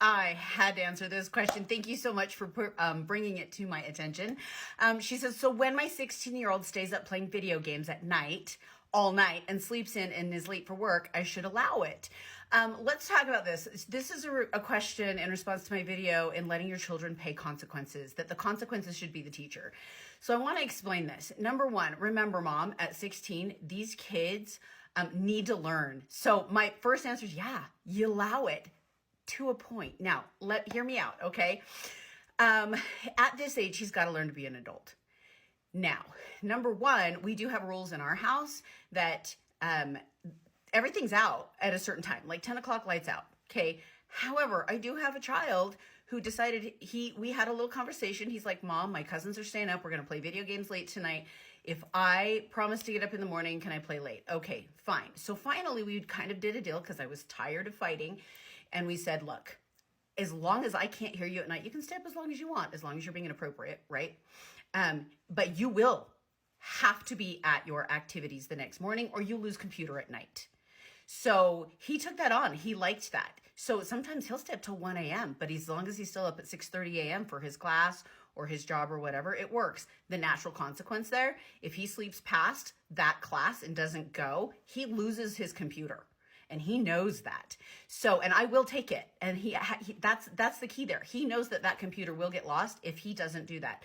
I had to answer this question. Thank you so much for bringing it to my attention. She says, so when my 16-year-old stays up playing video games at night, all night, and sleeps in and is late for work, I should allow it. Let's talk about this. This is a question in response to my video in letting your children pay consequences, that the consequences should be the teacher. So I want to explain this. Number one, remember, Mom, at 16, these kids need to learn. So my first answer is, yeah, you allow it. To a point. Now, hear me out, okay? At this age, he's got to learn to be an adult. Now, number one, we do have rules in our house that everything's out at a certain time, like 10 o'clock lights out, okay? However, I do have a child who decided we had a little conversation. He's like, Mom, my cousins are staying up. We're going to play video games late tonight. If I promise to get up in the morning, can I play late? Okay, fine. So finally, we kind of did a deal because I was tired of fighting. And we said, look, as long as I can't hear you at night, you can stay up as long as you want, as long as you're being inappropriate, right? But you will have to be at your activities the next morning or you lose computer at night. So he took that on. He liked that. So sometimes he'll stay up till 1 a.m., but as long as he's still up at 6:30 a.m. for his class or his job or whatever, it works. The natural consequence there, if he sleeps past that class and doesn't go, he loses his computer. And he knows that. So, and I will take it. And that's the key there. He knows that computer will get lost if he doesn't do that.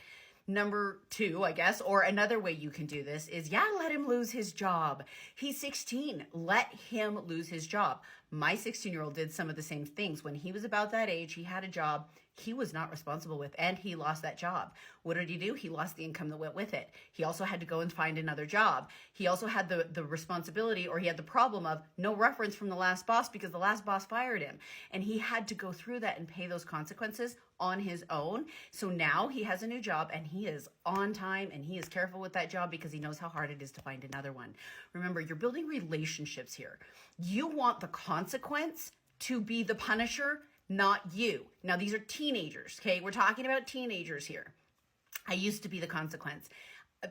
Number two, I guess, or another way you can do this is, let him lose his job. He's 16. Let him lose his job. My 16-year-old did some of the same things. When he was about that age, he had a job he was not responsible with, and he lost that job. What did he do? He lost the income that went with it. He also had to go and find another job. He also had the responsibility, or he had the problem of no reference from the last boss because the last boss fired him. And he had to go through that and pay those consequences on his own. So now he has a new job and he is on time and he is careful with that job because he knows how hard it is to find another one. Remember, you're building relationships here. You want the consequence to be the punisher, not you. Now, these are teenagers, okay? We're talking about teenagers here. I used to be the consequence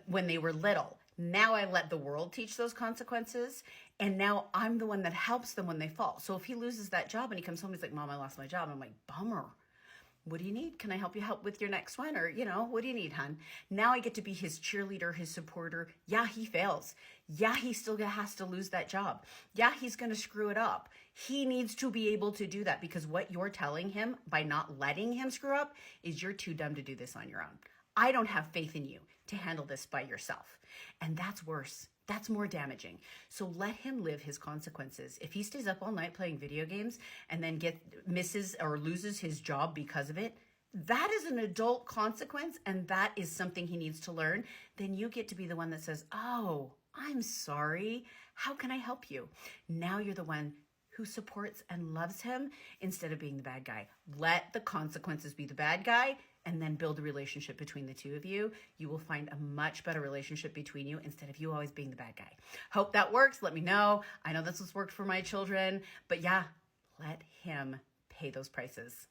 when they were little. Now I let the world teach those consequences, and now I'm the one that helps them when they fall. So if he loses that job and he comes home, he's like, Mom, I lost my job. I'm like, bummer. What do you need? Can I help you with your next one? Or, what do you need, hon? Now I get to be his cheerleader, his supporter. Yeah, he fails. Yeah, he still has to lose that job. Yeah, he's going to screw it up. He needs to be able to do that because what you're telling him by not letting him screw up is you're too dumb to do this on your own. I don't have faith in you to handle this by yourself. And that's worse. That's more damaging. So let him live his consequences. If he stays up all night playing video games and then misses or loses his job because of it, that is an adult consequence and that is something he needs to learn. Then you get to be the one that says, oh, I'm sorry. How can I help you? Now you're the one who supports and loves him instead of being the bad guy. Let the consequences be the bad guy and then build a relationship between the two of you. You will find a much better relationship between you instead of you always being the bad guy. Hope that works. Let me know. I know this has worked for my children, but let him pay those prices.